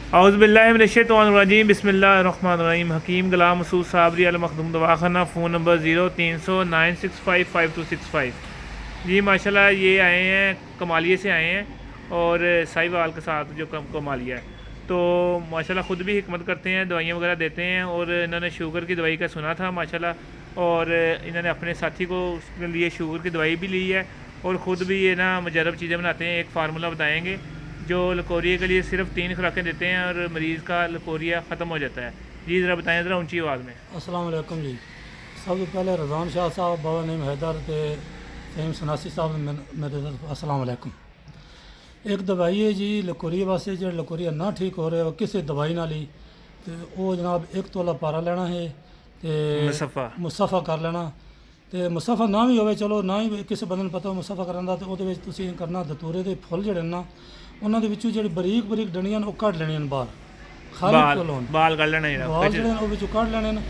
औज़ुबिल्लाहिमिनश्शैतानिर्रजीम बिस्मिल्लाहिर्रहमानिर्रहीम। हकीम गुलाम मसूद साबरी अल मखदूम दवाखाना, phone number 0309655265। जी माशाल्लाह ये आए हैं, कमालिया से आए हैं और साहिवाल के साथ जो कमालिया है, तो माशाल्लाह ख़ुद भी हिकमत करते हैं, दवाइयाँ वगैरह देते हैं। और इन्होंने शुगर की दवाई का सुना था माशाल्लाह, और इन्होंने अपने साथी को उसके लिए शुगर की दवाई भी ली है और ख़ुद भी ये ना मुजरब चीज़ें बनाते हैं। एक फार्मूला बताएँगे जो लकोरिया के लिए सिर्फ 3 खुराकें देते हैं और मरीज़ का लकोरिया ख़त्म हो जाता है। जी ज़रा बताएं, ज़रा ऊंची आवाज़ में। अस्सलाम वालेकुम जी। सब तो पहले रज़ान शाह साहब, बाबा नईम हैदर ते फहीम सनासी साहब मेरे तरफ अस्सलाम वालेकुम। एक दवाई है जी लकोरिया वास्ते, जो लकोरिया ना ठीक हो रहा है किसी दवाई ना ली तो वो जनाब 1 तोला पारा लेना है तो मुसफ़ा कर लेना। तो मुसफ़ा ना भी होवे, चलो ना ही किसी बंदे नूं पता मुसफ़ा करन दा, तो ਉਹਦੇ ਵਿੱਚ ਤੁਸੀਂ करना धतूरे के फुੱਲ ਜਿਹੜੇ ना ਉਹਨਾਂ ਦੇ ਵਿੱਚੋਂ ਜਿਹੜੀ ਬਰੀਕ ਬਰੀਕ ਡੰਡੀਆਂ ਨੇ ਉਹ ਕੱਢ ਲੈਣੀਆਂ ਨੇ ਬਾਹਰ, ਖਾਲੀ ਕੋਲੋਂ ਬਾਲ ਕੱਢ ਲੈਣੇ ਨੇ, ਬਾਲ ਜਿਹੜੇ ਉਹ ਵਿੱਚੋਂ ਕੱਢ ਲੈਣੇ ਨੇ।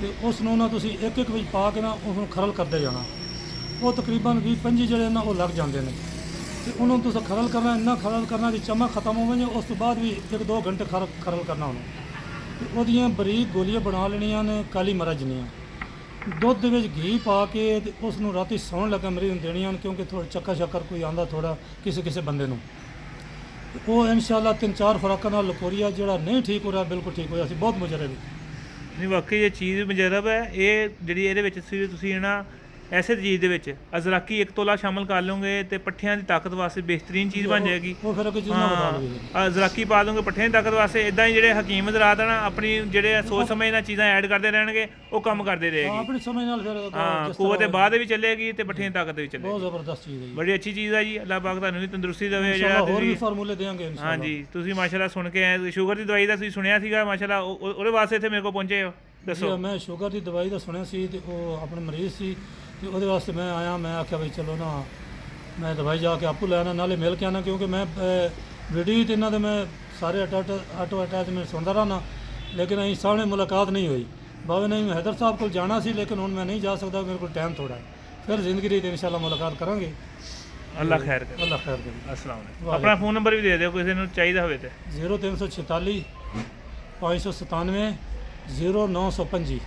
ਤੇ ਉਸ ਨੂੰ ਨਾ ਤੁਸੀਂ ਇੱਕ ਇੱਕ ਵਿੱਚ ਪਾ ਕੇ ਨਾ ਉਹਨੂੰ ਖਰਲ ਕਰਦੇ ਜਾਣਾ। ਉਹ ਤਕਰੀਬਨ 20-25 ਜਿਹੜੇ ਨਾ ਉਹ ਲੱਗ ਜਾਂਦੇ ਨੇ। ਤੇ ਉਹਨੂੰ ਤੁਸੀਂ ਖਰਲ ਕਰਨਾ, ਇੰਨਾ ਖਰਲ ਕਰਨਾ ਕਿ ਚਮਕ ਖਤਮ ਹੋ ਜਾਵੇ। ਉਸ ਤੋਂ ਬਾਅਦ ਵੀ 1-2 ਘੰਟੇ ਖਰਲ ਕਰਨਾ ਉਹਨੂੰ। ਤੇ ਉਹਦੀਆਂ ਬਰੀਕ ਗੋਲੀਆਂ ਬਣਾ ਲੈਣੀਆਂ ਨੇ, ਕਾਲੀ ਮਿਰਚ ਦੀਆਂ ਦੁੱਧ ਦੇ ਵਿੱਚ ਘੀ ਪਾ ਕੇ ਤੇ ਉਸ ਨੂੰ ਰਾਤੀ ਸੌਣ ਲੱਗਾ ਮਰੀਜ਼ ਨੂੰ ਦੇਣੀਆਂ ਨੇ, ਕਿਉਂਕਿ ਥੋੜਾ ਚੱਕਰ ਸ਼ੱਕਰ ਕੋਈ ਆਂਦਾ ਥੋੜਾ ਕਿਸੇ ਬੰਦੇ ਨੂੰ। वो इंशाल्लाह 3-4 खुराकों नाल लकोरिया जिहड़ा नहीं ठीक हो रहा बिल्कुल ठीक हो जासी। बहुत मुजरब है नहीं, वाकई ये चीज़ मुजरब है। ये जिहड़ी इहदे विच तुसीं ना ऐसे चीज़ दे विच अजराकी 1 तोला शामिल कर लोगे तो पट्ठियां की ताकत वास्ते बेहतरीन चीज़ बन जाएगी। वो फिर अजराकी पा दोगे पट्ठियां की ताकत वास्ते। इदां ही जिहड़े हकीम हज़रात है ना अपनी जिहड़े सोच समझ नाल चीज़ां ऐड करते रहणगे, वो काम करते रहेगी। अपनी समझ नाल फिर कुव्वत बाद भी चलेगी तो पट्ठियां की ताकत भी चलेगी। बहुत ज़बरदस्त चीज़ है, बड़ी अच्छी चीज़ है जी। अल्लाह पाक तुहानूं भी तंदुरुस्ती देवे। और भी फार्मूले देंगे इंशाल्लाह। हाँ जी, तुसीं माशाल्लाह सुन के आए शुगर की दवाई का तुसीं सुनिया सीगा माशाल्लाह, ਉਹਦੇ वास्ते इत्थे मेरे को पहुंचे हो। दसो मैं शुगर की दवाई का सुनिया सी ते वो अपने मरीज सी ते ਉਹਦੇ वास्ते मैं आया। मैं आख्या भाई चलो ना मैं दवाई जाके आपू ले आना, नाले मिल के आना, क्योंकि मैं वीडियो तो इन्हों मैं सारे आटो अटैच में सुनता रहा, लेकिन अं सामने मुलाकात नहीं हुई। बाबा नहीं हैदर साहब को जाना सी, लेकिन हूँ मैं नहीं जा सकता, मेरे को टाइम थोड़ा है। फिर जिंदगी रही तो इंशाल्लाह मुलाकात करांगे। अल्लाह खैर करे। अल्लाह खैर करे। अस्सलाम वालेकुम। अपना फ़ोन नंबर भी दे दिओ किसी नूं चाहिदा होवे ते। 0346 597 0925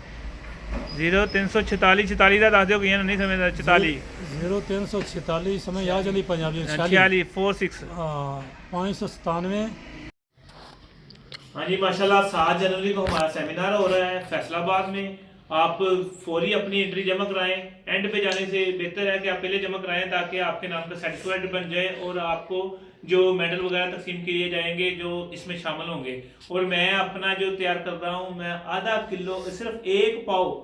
0346 44 का दस दिओ, कईयां नहीं समझदा। 44 0346 समय याद जाती पंजाबी 46 46 597। हाँ जी माशाल्लाह 7 जनवरी को हमारा सेमिनार हो रहा है फैसलाबाद में। आप फौरी अपनी एंट्री जमा कराएं। एंड पे जाने से बेहतर है कि आप पहले जमा कराएं, ताकि आपके नाम का सर्टिफिकेट बन जाए और आपको जो मेडल वगैरह तकसीम किए जाएंगे जो इसमें शामिल होंगे। और मैं अपना जो तैयार कर रहा हूँ, मैं आधा किलो सिर्फ 1 पाव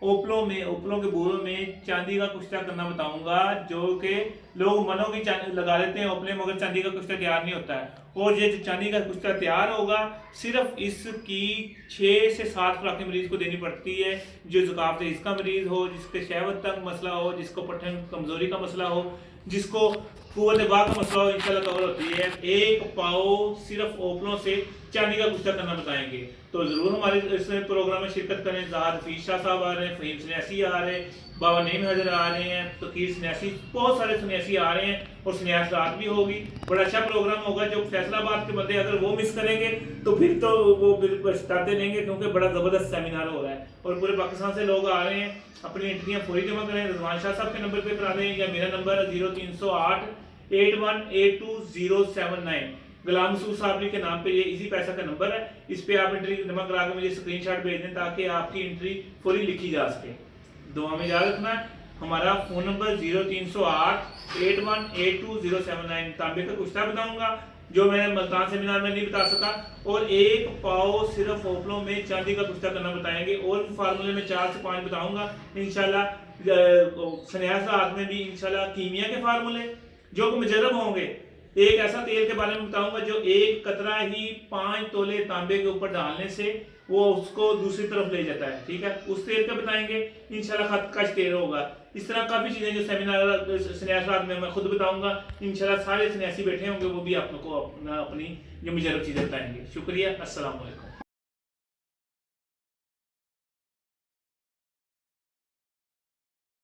ओपलों के बूरों में चांदी का कुश्ता करना बताऊंगा, जो कि लोग मनों की लगा लेते हैं ओपले, मगर चांदी का कुश्ता तैयार नहीं होता है। और ये चांदी का कुश्ता तैयार होगा, सिर्फ इसकी 6 से 7 खुराकें मरीज को देनी पड़ती है। जो ज़ुकाम से इसका मरीज हो, जिसके शहवत तक मसला हो, जिसको पठन कमजोरी का मसला हो, जिसको कुव्वत बात का मसला हो, इंशाल्लाह कवर होती है। 1 पाव सिर्फ ओपलों से चांदी का कुश्ता करना बताएंगे। तो जरूर हमारे इस प्रोग्राम में शिरकत करें। ज़ाहद हफीज शाह साहब आ रहे हैं, फहीम सन्यासी आ रहे हैं, बाबा नईम हैदर आ रहे हैं, तकीर सन्यासी, बहुत सारे सन्यासी आ रहे हैं और सन्यास रात भी होगी। बड़ा अच्छा प्रोग्राम होगा। जो फैसलाबाद के बंदे अगर वो मिस करेंगे तो फिर तो वो बिल्कुल पछताते रहेंगे, क्योंकि बड़ा ज़बरदस्त सेमिनार हो रहा है और पूरे पाकिस्तान से लोग आ रहे हैं। अपनी एंट्रियाँ फौरी जमा करें। रज़वान शाह साहब के नंबर पर करा दें या मेरा नंबर 0308 8182 गुलाम मसूद साबरी के नाम पे ये इजी पैसा का नंबर है। इस पे आप एंट्री जमा करा के मुझे स्क्रीनशॉट भेज दें, ताकि आपकी एंट्री फौरी लिखी जा सके। दुआ में याद रखना हमारा फ़ोन नंबर 0308 8182 तांबे का कुश्ता बताऊंगा जो मैं मुल्तान सेमिनार में नहीं बता सका, और 1 पाव सिर्फ ओपलों में चांदी का कुश्ता करना बताएंगे। और भी फार्मूले में 4 से 5 बताऊंगा इंशाल्लाह। सन्यास रात में भी इंशाल्लाह कीमिया के फार्मूले जो मुजरब होंगे। एक ऐसा तेल के बारे में बताऊंगा जो 1 कतरा ही 5 तोले तांबे के ऊपर डालने से वो उसको दूसरी तरफ ले जाता है। ठीक है, उस तेल का बताएंगे इंशाल्लाह। खत कश तेल होगा। इस तरह काफ़ी चीज़ें जो सेमिनार सन्यास में मैं खुद बताऊंगा इंशाल्लाह। सारे सन्यासी बैठे होंगे, वो भी आपको अपनी जो मुजरब चीज़ें बताएंगे। शुक्रिया, अस्सलाम वालेकुम।